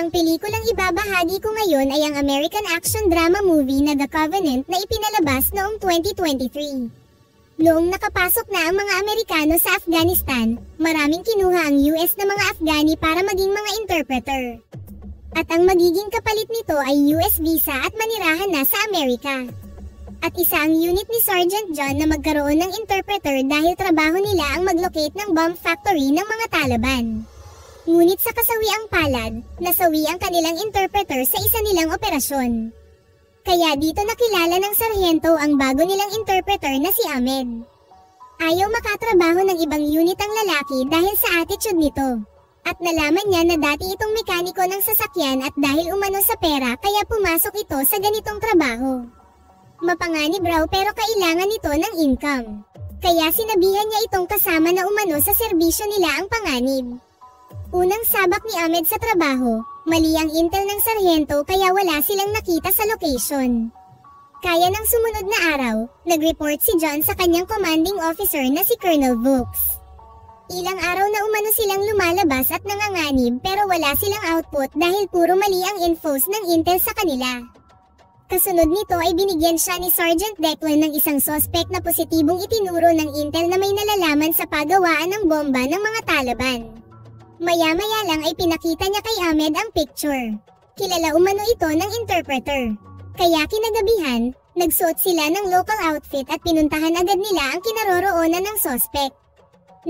Ang pelikulang ibabahagi ko ngayon ay ang American action drama movie na The Covenant na ipinalabas noong 2023. Noong nakapasok na ang mga Amerikano sa Afghanistan, maraming kinuha ang US na mga Afghani para maging mga interpreter. At ang magiging kapalit nito ay US visa at manirahan na sa Amerika. At isa ang unit ni Sergeant John na magkaroon ng interpreter dahil trabaho nila ang maglocate ng bomb factory ng mga Taliban. Ngunit sa kasawiang palad, nasawi ang kanilang interpreter sa isa nilang operasyon. Kaya dito nakilala ng sarhento ang bago nilang interpreter na si Ahmed. Ayaw makatrabaho ng ibang unit ang lalaki dahil sa attitude nito. At nalaman niya na dati itong mekaniko ng sasakyan at dahil umano sa pera kaya pumasok ito sa ganitong trabaho. Mapanganib raw pero kailangan nito ng income. Kaya sinabihan niya itong kasama na umano sa serbisyo nila ang panganib. Unang sabak ni Ahmed sa trabaho, mali ang intel ng sarhento kaya wala silang nakita sa location. Kaya ng sumunod na araw, nag-report si John sa kanyang commanding officer na si Colonel Brooks. Ilang araw na umano silang lumalabas at nanganganib pero wala silang output dahil puro mali ang infos ng intel sa kanila. Kasunod nito ay binigyan siya ni Sergeant Declan ng isang suspect na positibong itinuro ng intel na may nalalaman sa paggawaan ng bomba ng mga Taliban. Maya-maya lang ay pinakita niya kay Ahmed ang picture. Kilala umano ito ng interpreter. Kaya kinagabihan, nagsuot sila ng local outfit at pinuntahan agad nila ang kinaroroonan ng suspect.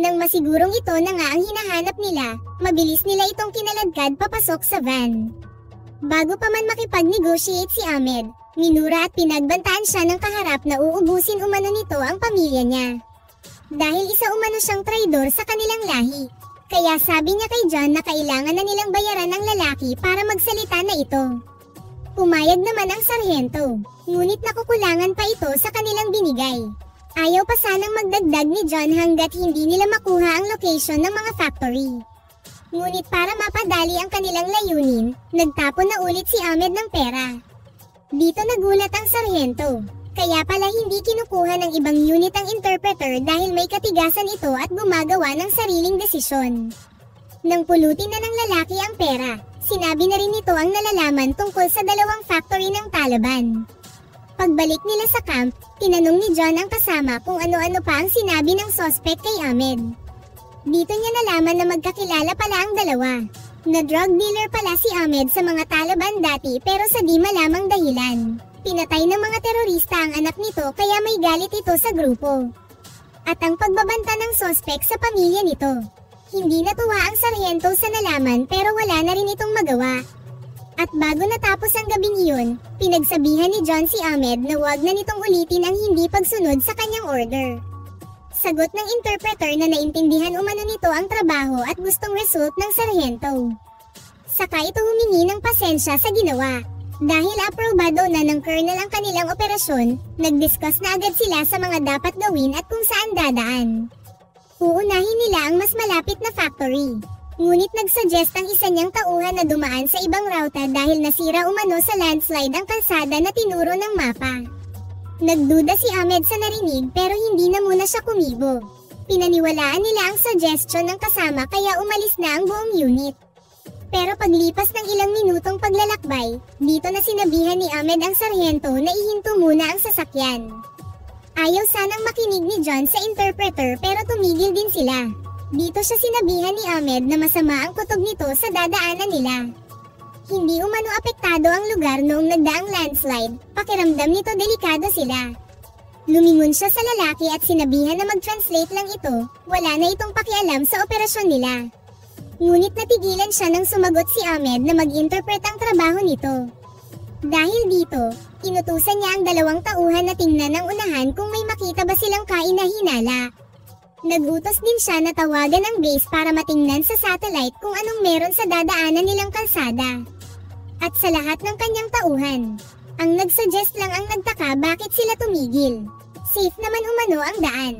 Nang masigurong ito na nga ang hinahanap nila, mabilis nila itong kinaladkad papasok sa van. Bago pa man makipag-negotiate si Ahmed, minura at pinagbantaan siya ng kaharap na uubusin umano nito ang pamilya niya. Dahil isa umano siyang traidor sa kanilang lahi. Kaya sabi niya kay John na kailangan na nilang bayaran ng lalaki para magsalita na ito. Pumayag naman ang sarhento, ngunit nakukulangan pa ito sa kanilang binigay. Ayaw pa sanang magdagdag ni John hanggat hindi nila makuha ang location ng mga factory. Ngunit para mapadali ang kanilang layunin, nagtapon na ulit si Ahmed ng pera. Dito nagulat ang sarhento. Kaya pala hindi kinukuha ng ibang unit ang interpreter dahil may katigasan ito at gumagawa ng sariling desisyon. Nang pulutin na ng lalaki ang pera, sinabi na rin nito ang nalalaman tungkol sa dalawang factory ng Taliban. Pagbalik nila sa camp, tinanong ni John ang kasama kung ano-ano pa ang sinabi ng suspect kay Ahmed. Dito niya nalaman na magkakilala pala ang dalawa. Na drug dealer pala si Ahmed sa mga Taliban dati pero sa di malamang dahilan. Pinatay ng mga terorista ang anak nito kaya may galit ito sa grupo. At ang pagbabanta ng suspect sa pamilya nito. Hindi natuwa ang sarhento sa nalaman pero wala na rin itong magawa. At bago natapos ang gabing iyon, pinagsabihan ni John si Ahmed na wag na nitong ulitin ang hindi pagsunod sa kanyang order. Sagot ng interpreter na naintindihan umano nito ang trabaho at gustong result ng sarhento. Saka ito humingi ng pasensya sa ginawa. Dahil aprobado na ng colonel ang kanilang operasyon, nag-discuss na agad sila sa mga dapat gawin at kung saan dadaan. Uunahin nila ang mas malapit na factory. Ngunit nagsuggest ang isa niyang tauhan na dumaan sa ibang ruta dahil nasira umano sa landslide ang kalsada na tinuro ng mapa. Nagduda si Ahmed sa narinig pero hindi na muna siya kumibo. Pinaniwalaan nila ang suggestion ng kasama kaya umalis na ang buong unit. Pero paglipas ng ilang minutong paglalakbay, dito na sinabihan ni Ahmed ang sarhento na ihinto muna ang sasakyan. Ayaw sanang makinig ni John sa interpreter pero tumigil din sila. Dito siya sinabihan ni Ahmed na masama ang kutob nito sa dadaanan nila. Hindi umano apektado ang lugar noong nagdaang landslide, pakiramdam nito delikado sila. Lumingon siya sa lalaki at sinabihan na mag-translate lang ito, wala na itong pakialam sa operasyon nila. Ngunit natigilan siya nang sumagot si Ahmed na mag-interpret ang trabaho nito. Dahil dito, inutusan niya ang dalawang tauhan na tingnan ng unahan kung may makita ba silang kain na hinala. Nagutos din siya na tawagan ang base para matingnan sa satellite kung anong meron sa dadaanan nilang kalsada. At sa lahat ng kanyang tauhan, ang nagsuggest lang ang nagtaka bakit sila tumigil. Safe naman umano ang daan.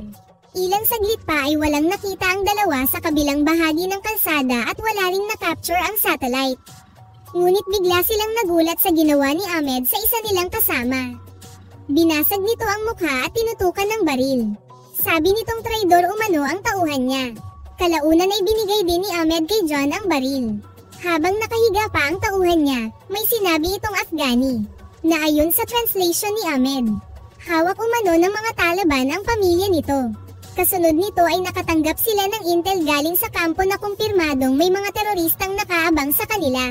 Ilang saglit pa ay walang nakita ang dalawa sa kabilang bahagi ng kalsada at wala ring na-capture ang satellite. Ngunit bigla silang nagulat sa ginawa ni Ahmed sa isa nilang kasama. Binasag nito ang mukha at tinutukan ng baril. Sabi nitong traidor umano ang tauhan niya. Kalaunan ay binigay din ni Ahmed kay John ang baril. Habang nakahiga pa ang tauhan niya, may sinabi itong Afghani, na ayon sa translation ni Ahmed, hawak umano ng mga Taliban ang pamilya nito. Kasunod nito ay nakatanggap sila ng intel galing sa kampo na kumpirmadong may mga teroristang nakaabang sa kanila.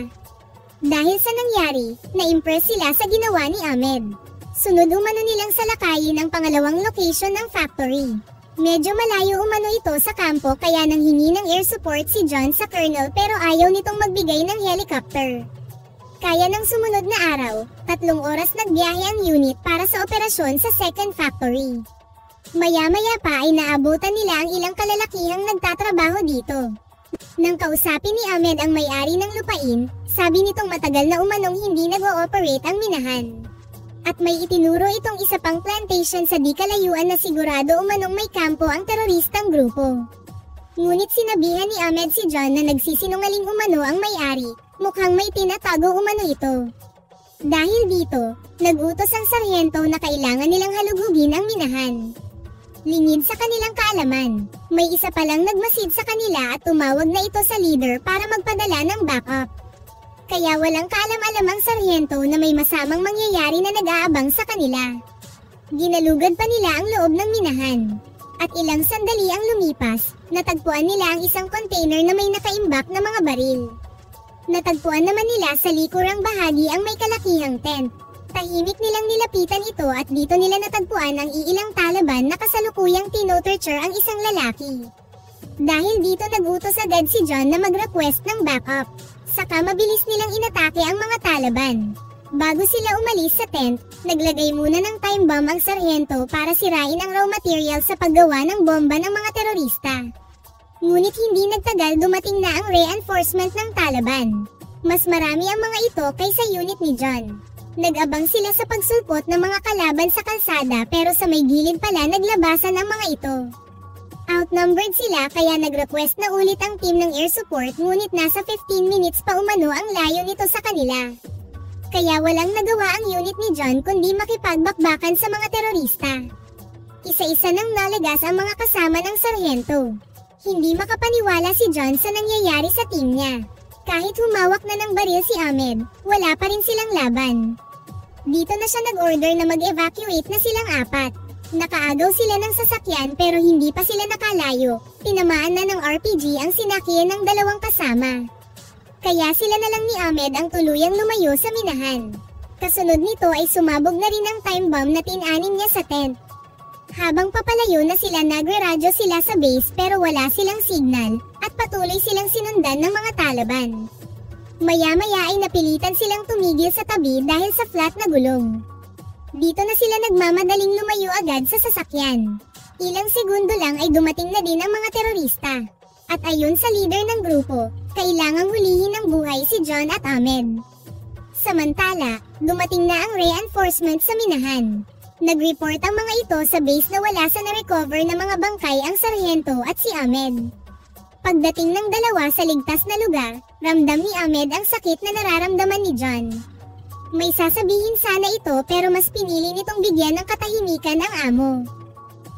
Dahil sa nangyari, na-impress sila sa ginawa ni Ahmed. Sunod umano nilang salakayin ang pangalawang location ng factory. Medyo malayo umano ito sa kampo kaya nanghingi ng air support si John sa colonel pero ayaw nitong magbigay ng helicopter. Kaya ng sumunod na araw, 3 oras nagbiyahe ang unit para sa operasyon sa second factory. Maya-maya pa ay naabutan nila ang ilang kalalakihang nagtatrabaho dito. Nang kausapin ni Ahmed ang may-ari ng lupain, sabi nitong matagal na umanong hindi nag-ooperate ang minahan. At may itinuro itong isa pang plantation sa di kalayuan na sigurado umanong may kampo ang teroristang grupo. Ngunit sinabihan ni Ahmed si John na nagsisinungaling umano ang may-ari, mukhang may tinatago umano ito. Dahil dito, nag-utos ang sarhento na kailangan nilang halugugin ang minahan. Lingid sa kanilang kaalaman, may isa palang nagmasid sa kanila at tumawag na ito sa leader para magpadala ng backup. Kaya walang kaalam-alam ang sarhento na may masamang mangyayari na nag-aabang sa kanila. Ginalugad pa nila ang loob ng minahan. At ilang sandali ang lumipas, natagpuan nila ang isang container na may nakaimbak na mga baril. Natagpuan naman nila sa likurang bahagi ang may kalakihang tent. Tahimik nilang nilapitan ito at dito nila natagpuan ang iilang Taliban na kasalukuyang tinotorture ang isang lalaki. Dahil dito nagutos agad si John na mag-request ng backup. Saka mabilis nilang inatake ang mga Taliban. Bago sila umalis sa tent, naglagay muna ng time bomb ang sarhento para sirain ang raw material sa paggawa ng bomba ng mga terorista. Ngunit hindi nagtagal dumating na ang reinforcement ng Taliban. Mas marami ang mga ito kaysa unit ni John. Nag-abang sila sa pagsulpot ng mga kalaban sa kalsada pero sa may gilid pala naglabasan ang mga ito. Outnumbered sila kaya nag-request na ulit ang team ng air support ngunit nasa 15 minutes pa umano ang layo nito sa kanila. Kaya walang nagawa ang unit ni John kundi makipagbakbakan sa mga terorista. Isa-isa nang nalagas ang mga kasama ng sarhento. Hindi makapaniwala si John sa nangyayari sa team niya. Kahit humawak na ng baril si Ahmed, wala pa rin silang laban. Dito na siya nag-order na mag-evacuate na silang 4. Nakaagaw sila ng sasakyan pero hindi pa sila nakalayo. Tinamaan na ng RPG ang sinakyan ng 2 kasama. Kaya sila na lang ni Ahmed ang tuluyang lumayo sa minahan. Kasunod nito ay sumabog na rin ang time bomb na tinanin niya sa tent. Habang papalayo na sila nagre-radyo sila sa base pero wala silang signal at patuloy silang sinundan ng mga Taliban. Maya-maya ay napilitan silang tumigil sa tabi dahil sa flat na gulong. Dito na sila nagmamadaling lumayo agad sa sasakyan. Ilang segundo lang ay dumating na din ang mga terorista. At ayon sa leader ng grupo, kailangang hulihin ng buhay si John at Ahmed. Samantala, dumating na ang reinforcement sa minahan. Nag-report ang mga ito sa base na wala sa na-recover na mga bangkay ang sarhento at si Ahmed. Pagdating ng 2 sa ligtas na lugar, ramdam ni Ahmed ang sakit na nararamdaman ni John. May sasabihin sana ito pero mas pinili nitong bigyan ng katahimikan ang amo.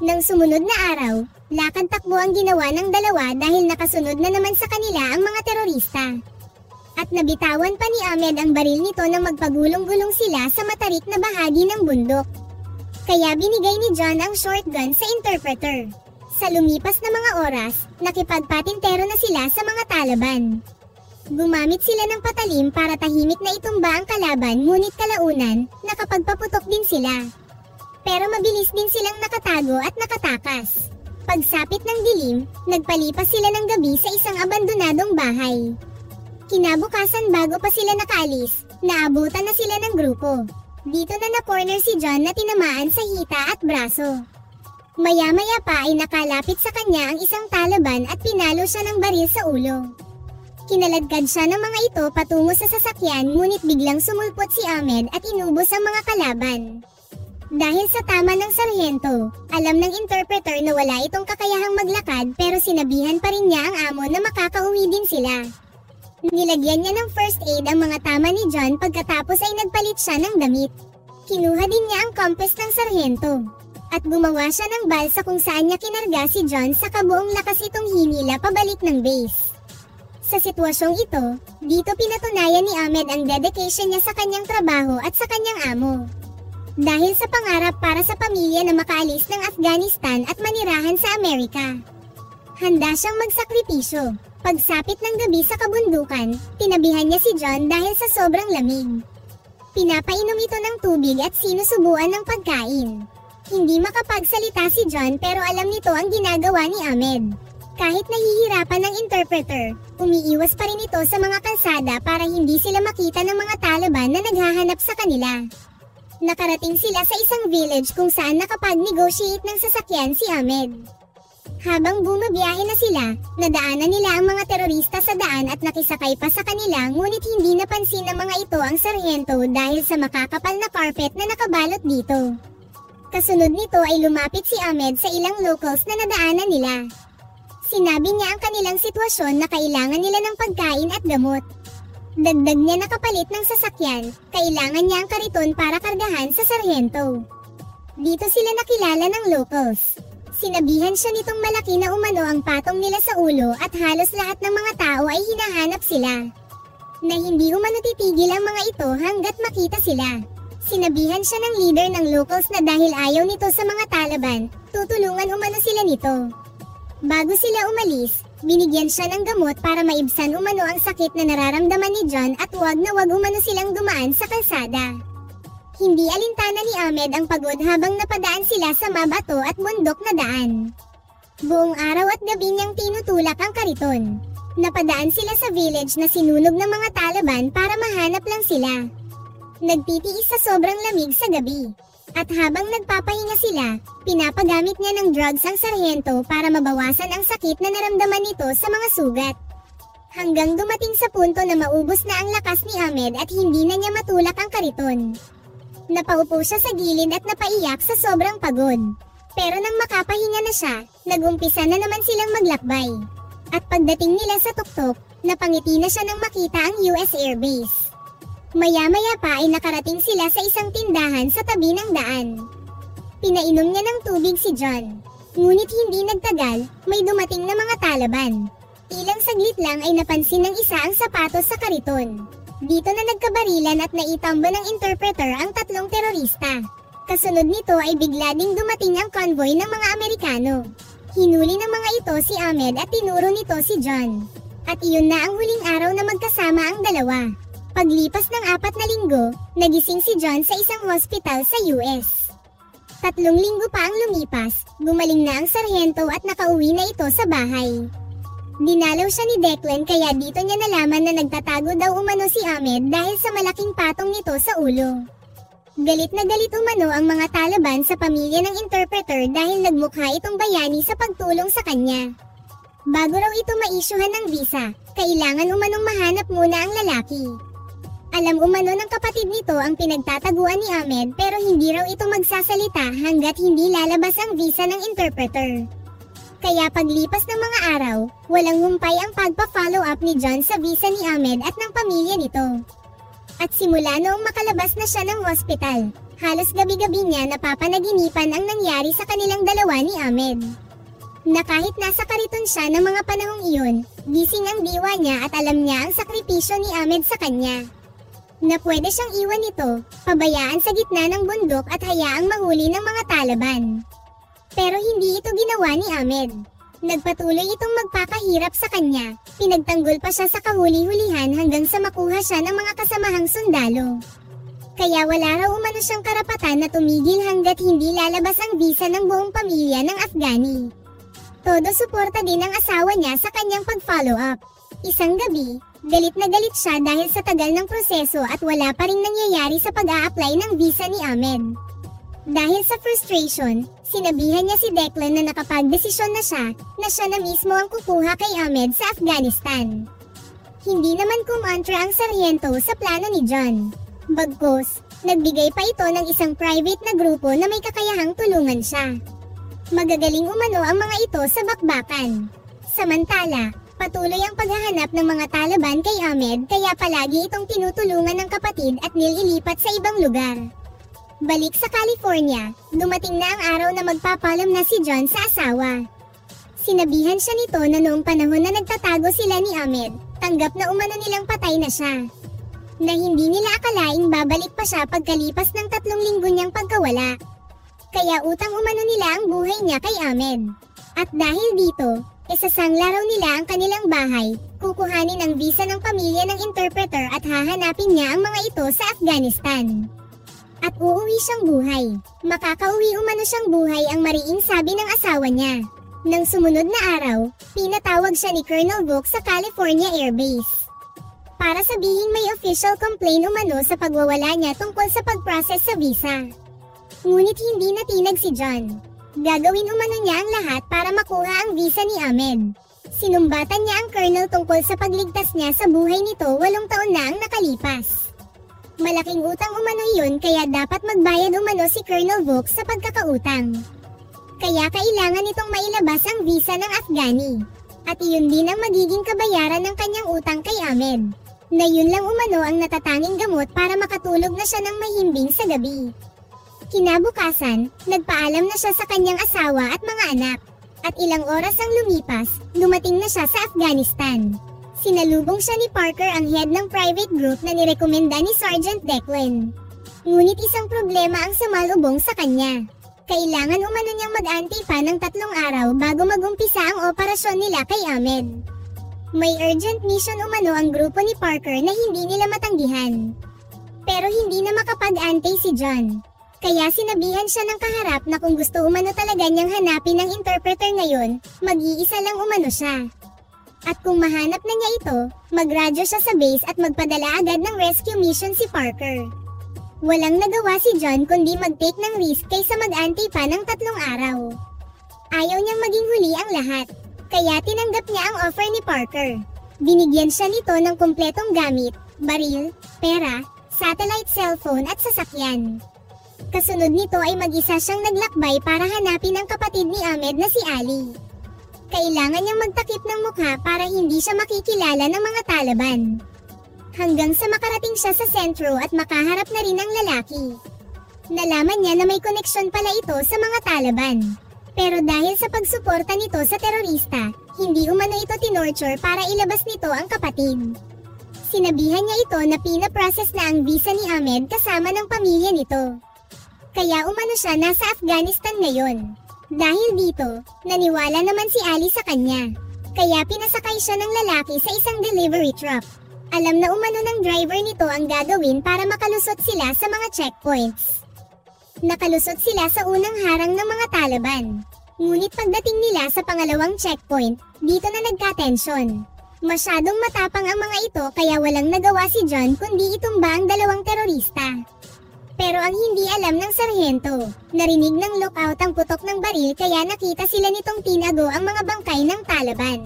Nang sumunod na araw, lakad takbo ang ginawa ng 2 dahil nakasunod na naman sa kanila ang mga terorista. At nabitawan pa ni Ahmed ang baril nito nang magpagulong-gulong sila sa matarik na bahagi ng bundok. Kaya binigay ni John ang shotgun sa interpreter. Sa lumipas na mga oras, nakipagpatintero na sila sa mga Taliban. Gumamit sila ng patalim para tahimik na itumba ang kalaban ngunit kalaunan, nakapagpaputok din sila. Pero mabilis din silang nakatago at nakatakas. Pagsapit ng dilim, nagpalipas sila ng gabi sa isang abandonadong bahay. Kinabukasan bago pa sila nakaalis, naabutan na sila ng grupo. Dito na na-corner si John na tinamaan sa hita at braso. Maya-maya pa ay nakalapit sa kanya ang isang Taliban at pinalo siya ng baril sa ulo. Kinaladkad siya ng mga ito patungo sa sasakyan ngunit biglang sumulpot si Ahmed at inubos ang mga kalaban. Dahil sa tama ng sarhento, alam ng interpreter na wala itong kakayahang maglakad pero sinabihan pa rin niya ang amo na makakauwi din sila. Nilagyan niya ng first aid ang mga tama ni John pagkatapos ay nagpalit siya ng damit. Kinuha din niya ang compass ng sarhento. At gumawa siya ng balsa kung saan niya kinarga si John sa kabuong lakas itong hinila pabalik ng base. Sa sitwasyong ito, dito pinatunayan ni Ahmed ang dedication niya sa kanyang trabaho at sa kanyang amo. Dahil sa pangarap para sa pamilya na makaalis ng Afghanistan at manirahan sa Amerika. Handa siyang magsakripisyo. Pagsapit ng gabi sa kabundukan, tinabihan niya si John dahil sa sobrang lamig. Pinapainom ito ng tubig at sinusubuan ng pagkain. Hindi makapagsalita si John pero alam nito ang ginagawa ni Ahmed. Kahit nahihirapan ng interpreter, umiiwas pa rin ito sa mga kalsada para hindi sila makita ng mga Taliban na naghahanap sa kanila. Nakarating sila sa isang village kung saan nakapag-negotiate ng sasakyan si Ahmed. Habang bumabiyahe na sila, nadaanan nila ang mga terorista sa daan at nakisakay pa sa kanila ngunit hindi napansin ng mga ito ang sarhento dahil sa makakapal na carpet na nakabalot dito. Kasunod nito ay lumapit si Ahmed sa ilang locals na nadaanan nila. Sinabi niya ang kanilang sitwasyon na kailangan nila ng pagkain at gamot. Dagdag niya na kapalit ng sasakyan, kailangan niya ang kariton para kargahan sa sarhento. Dito sila nakilala ng locals. Sinabihan siya nitong malaki na umano ang patong nila sa ulo at halos lahat ng mga tao ay hinahanap sila. Na hindi umano titigil ang mga ito hanggat makita sila. Sinabihan siya ng leader ng locals na dahil ayaw nito sa mga Taliban, tutulungan umano sila nito. Bago sila umalis, binigyan siya ng gamot para maibsan umano ang sakit na nararamdaman ni John at wag na wag umano silang dumaan sa kalsada. Hindi alintana ni Ahmed ang pagod habang napadaan sila sa mabato at bundok na daan. Buong araw at gabi niyang tinutulak ang kariton. Napadaan sila sa village na sinunog ng mga Taliban para mahanap lang sila. Nagtitiis sa sobrang lamig sa gabi. At habang nagpapahinga sila, pinapagamit niya ng drugs ang sarhento para mabawasan ang sakit na naramdaman nito sa mga sugat. Hanggang dumating sa punto na maubos na ang lakas ni Ahmed at hindi na niya matulak ang kariton. Napaupo siya sa gilid at napaiyak sa sobrang pagod. Pero nang makapahinga na siya, nagumpisa na naman silang maglakbay. At pagdating nila sa tuktok, napangiti na siya nang makita ang US Air Base. Maya-maya pa ay nakarating sila sa isang tindahan sa tabi ng daan. Pinainom niya ng tubig si John. Ngunit hindi nagtagal, may dumating na mga Taliban. Ilang saglit lang ay napansin ng isa ang sapatos sa kariton. Dito na nagkabarilan at naitambo ng interpreter ang tatlong terorista. Kasunod nito ay bigla ding dumating ang convoy ng mga Amerikano. Hinuli ng mga ito si Ahmed at tinuro nito si John. At iyon na ang huling araw na magkasama ang dalawa. Paglipas ng 4 na linggo, nagising si John sa isang hospital sa US. 3 linggo pa ang lumipas, gumaling na ang sarhento at nakauwi na ito sa bahay. Dinalaw siya ni Declan kaya dito niya nalaman na nagtatago daw umano si Ahmed dahil sa malaking patong nito sa ulo. Galit na galit umano ang mga Taliban sa pamilya ng interpreter dahil nagmukha itong bayani sa pagtulong sa kanya. Bago raw ito maisyuhan ng visa, kailangan umanong mahanap muna ang lalaki. Alam umano ng kapatid nito ang pinagtataguan ni Ahmed pero hindi raw ito magsasalita hanggat hindi lalabas ang visa ng interpreter. Kaya paglipas ng mga araw, walang humpay ang pagpa-follow up ni John sa visa ni Ahmed at ng pamilya nito. At simula noong makalabas na siya ng hospital, halos gabi-gabi niya napapanaginipan ang nangyari sa kanilang dalawa ni Ahmed. Na kahit nasa kariton siya ng mga panahong iyon, gising ang diwa niya at alam niya ang sakripisyo ni Ahmed sa kanya. Na pwede siyang iwan nito, pabayaan sa gitna ng bundok at hayaang mahuli ng mga Taliban. Pero hindi ito ginawa ni Ahmed. Nagpatuloy itong magpapahirap sa kanya, pinagtanggol pa siya sa kahuli-hulihan hanggang sa makuha siya ng mga kasamahang sundalo. Kaya wala raw umano siyang karapatan na tumigil hanggat hindi lalabas ang visa ng buong pamilya ng Afghani. Todo suporta din ang asawa niya sa kanyang pag-follow up. Isang gabi, galit na galit siya dahil sa tagal ng proseso at wala pa ring nangyayari sa pag-a-apply ng visa ni Ahmed. Dahil sa frustration, sinabihan niya si Declan na nakapagdesisyon na siya na mismo ang kukuha kay Ahmed sa Afghanistan. Hindi naman kumontra ang sarhento sa plano ni John. Bagkus, nagbigay pa ito ng isang private na grupo na may kakayahang tulungan siya. Magagaling umano ang mga ito sa bakbakan. Samantala, patuloy ang paghahanap ng mga Taliban kay Ahmed kaya palagi itong tinutulungan ng kapatid at nililipat sa ibang lugar. Balik sa California, dumating na ang araw na magpapalam na si John sa asawa. Sinabihan siya nito na noong panahon na nagtatago sila ni Ahmed, Tanggap na umano nilang patay na siya. Na hindi nila akalaing babalik pa siya pagkalipas ng 3 linggo niyang pagkawala. Kaya utang umano nila ang buhay niya kay Ahmed. At dahil dito, isasanglaraw nila ang kanilang bahay, kukuhanin ang visa ng pamilya ng interpreter at hahanapin niya ang mga ito sa Afghanistan. At uuwi siyang buhay. Makakauwi umano siyang buhay ang mariing sabi ng asawa niya. Nang sumunod na araw, pinatawag siya ni Colonel Vok sa California Air Base. Para sabihing may official complaint umano sa pagwawala niya tungkol sa pag-process sa visa. Ngunit hindi natinag si John. Gagawin umano niya ang lahat para makuha ang visa ni Ahmed. Sinumbatan niya ang Colonel tungkol sa pagligtas niya sa buhay nito 8 taon na ang nakalipas. Malaking utang umano yun kaya dapat magbayad umano si Colonel Vok sa pagkakautang. Kaya kailangan itong mailabas ang visa ng Afghani. At iyon din ang magiging kabayaran ng kanyang utang kay Ahmed. Na yun lang umano ang natatanging gamot para makatulog na siya ng mahimbing sa gabi. Kinabukasan, nagpaalam na siya sa kanyang asawa at mga anak. At ilang oras ang lumipas, dumating na siya sa Afghanistan. Sinalubong siya ni Parker ang head ng private group na nirekomenda ni Sergeant Declan. Ngunit isang problema ang sumalubong sa kanya. Kailangan umano niyang mag-antay pa ng 3 araw bago magumpisa ang operasyon nila kay Ahmed. May urgent mission umano ang grupo ni Parker na hindi nila matanggihan. Pero hindi na makapag-antay si John. Kaya sinabihan siya ng kaharap na kung gusto umano talaga niyang hanapin ang interpreter ngayon, mag-iisa lang umano siya. At kung mahanap na niya ito, magradyo siya sa base at magpadala agad ng rescue mission si Parker. Walang nagawa si John kundi mag-take ng risk kaysa mag-antay pa ng 3 araw. Ayaw niyang maging huli ang lahat, kaya tinanggap niya ang offer ni Parker. Binigyan siya nito ng kumpletong gamit, baril, pera, satellite cellphone at sasakyan. Kasunod nito ay mag-isa siyang naglakbay para hanapin ang kapatid ni Ahmed na si Ali. Kailangan niyang magtakip ng mukha para hindi siya makikilala ng mga Taliban. Hanggang sa makarating siya sa sentro at makaharap na rin ang lalaki. Nalaman niya na may koneksyon pala ito sa mga Taliban. Pero dahil sa pagsuporta nito sa terorista, hindi umano ito tinorture para ilabas nito ang kapatid. Sinabihan niya ito na pinaprocess na ang visa ni Ahmed kasama ng pamilya nito. Kaya umano siya nasa Afghanistan ngayon. Dahil dito, naniwala naman si Ali sa kanya. Kaya pinasakay siya ng lalaki sa isang delivery truck. Alam na umano ng driver nito ang gagawin para makalusot sila sa mga checkpoints. Nakalusot sila sa unang harang ng mga Taliban. Ngunit pagdating nila sa pangalawang checkpoint, dito na nagka-tensyon. Masyadong matapang ang mga ito kaya walang nagawa si John kundi itumba ang 2 terorista. Pero ang hindi alam ng sarhento, narinig ng lookout ang putok ng baril kaya nakita sila nitong tinago ang mga bangkay ng Taliban.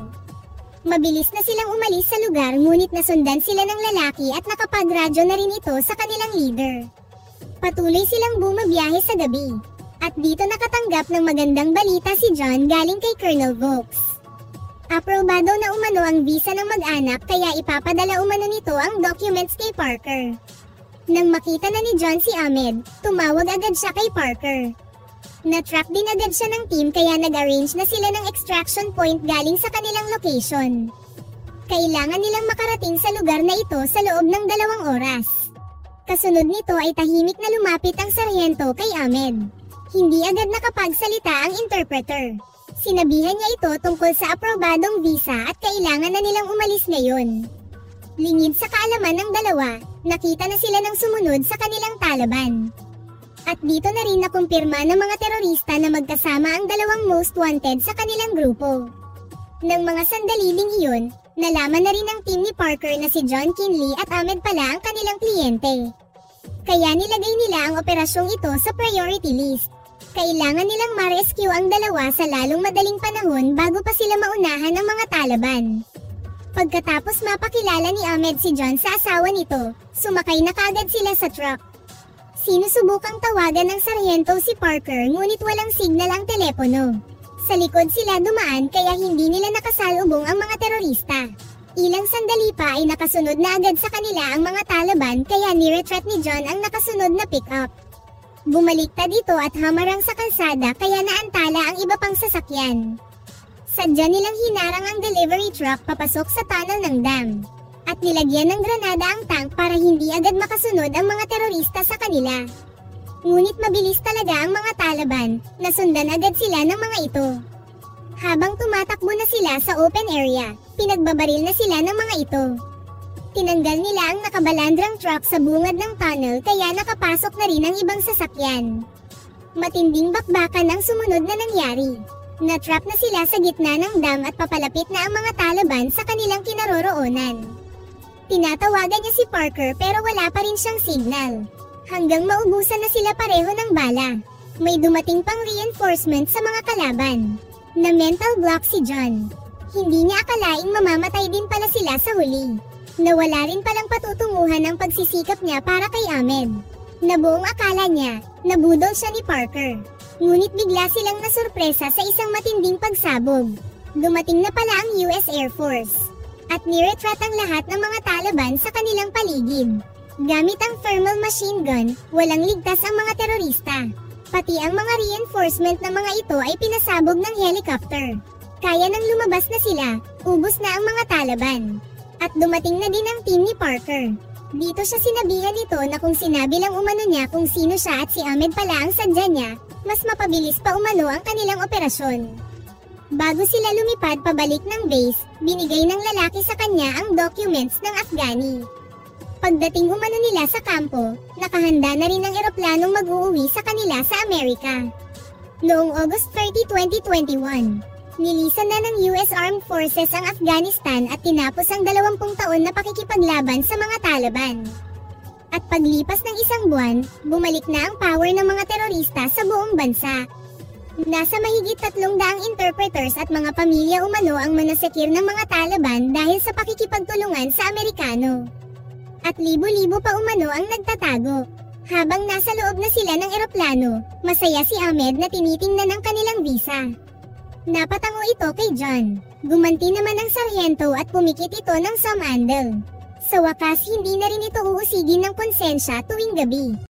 Mabilis na silang umalis sa lugar ngunit nasundan sila ng lalaki at nakapagradyo na rin ito sa kanilang leader. Patuloy silang bumabiyahe sa gabi. At dito nakatanggap ng magandang balita si John galing kay Colonel Vokes. Aprobado na umano ang visa ng mag-anak kaya ipapadala umano nito ang documents kay Parker. Nang makita na ni John si Ahmed, tumawag agad siya kay Parker. Na-track din agad siya ng team kaya nag-arrange na sila ng extraction point galing sa kanilang location. Kailangan nilang makarating sa lugar na ito sa loob ng 2 oras. Kasunod nito ay tahimik na lumapit ang sarhento kay Ahmed. Hindi agad nakapagsalita ang interpreter. Sinabihan niya ito tungkol sa aprobadong visa at kailangan na nilang umalis ngayon. Lingid sa kaalaman ng dalawa, nakita na sila ng sumunod sa kanilang Taliban. At dito na rin nakumpirma ng mga terorista na magkasama ang 2 most wanted sa kanilang grupo. Nang mga sandali ding iyon, nalaman na rin ng team ni Parker na si John Kinley at Ahmed pala ang kanilang kliyente. Kaya nilagay nila ang operasyong ito sa priority list. Kailangan nilang ma-rescue ang 2 sa lalong madaling panahon bago pa sila maunahan ng mga Taliban. Pagkatapos mapakilala ni Ahmed si John sa asawa nito, sumakay na kaagad sila sa truck. Sinusubukang tawagan ng sarhento si Parker ngunit walang signal ang telepono. Sa likod sila dumaan kaya hindi nila nakasalubong ang mga terorista. Ilang sandali pa ay nakasunod na agad sa kanila ang mga Taliban kaya niretreat ni John ang nakasunod na pick-up. Bumaliktad dito at hamarang sa kalsada kaya naantala ang iba pang sasakyan. Sadya nilang hinarang ang delivery truck papasok sa tunnel ng dam. At nilagyan ng granada ang tank para hindi agad makasunod ang mga terorista sa kanila. Ngunit mabilis talaga ang mga Taliban, nasundan agad sila ng mga ito. Habang tumatakbo na sila sa open area, pinagbabaril na sila ng mga ito. Tinanggal nila ang nakabalandrang truck sa bungad ng tunnel kaya nakapasok na rin ang ibang sasakyan. Matinding bakbakan ang sumunod na nangyari. Natrap na sila sa gitna ng dam at papalapit na ang mga Taliban sa kanilang kinaroroonan. Tinatawagan niya si Parker pero wala pa rin siyang signal. Hanggang maubusan na sila pareho ng bala. May dumating pang reinforcement sa mga kalaban. Na mental block si John. Hindi niya akalaing mamamatay din pala sila sa huli. Nawala rin palang patutunguhan ang pagsisikap niya para kay Ahmed. Na buong akala niya, nabudol siya ni Parker. Ngunit bigla silang nasurpresa sa isang matinding pagsabog. Dumating na pala ang US Air Force. At niretreat ang lahat ng mga Taliban sa kanilang paligid. Gamit ang thermal machine gun, walang ligtas ang mga terorista. Pati ang mga reinforcement ng mga ito ay pinasabog ng helicopter. Kaya nang lumabas na sila, ubos na ang mga Taliban. At dumating na din ang team ni Parker. Dito siya sinabihan nito na kung sinabi lang umano niya kung sino siya at si Ahmed pala ang sadya niya, mas mapabilis pa umano ang kanilang operasyon. Bago sila lumipad pabalik ng base, binigay ng lalaki sa kanya ang documents ng Afghani. Pagdating umano nila sa kampo, nakahanda na rin ang eroplanong mag-uuwi sa kanila sa Amerika. Noong August 30, 2021, nilisan na ng US Armed Forces ang Afghanistan at tinapos ang 20 taon na pakikipaglaban sa mga Taliban. At paglipas ng isang buwan, bumalik na ang power ng mga terorista sa buong bansa. Nasa mahigit 300 interpreters at mga pamilya umano ang manasekir ng mga Taliban dahil sa pakikipagtulungan sa Amerikano. At libo-libo pa umano ang nagtatago. Habang nasa loob na sila ng eroplano, masaya si Ahmed na tinitingnan ang kanilang visa. Napatango ito kay John. Gumanti naman ang sarhento at pumikit ito ng samandal. Sa wakas hindi na rin ito uusigin ng konsensya tuwing gabi.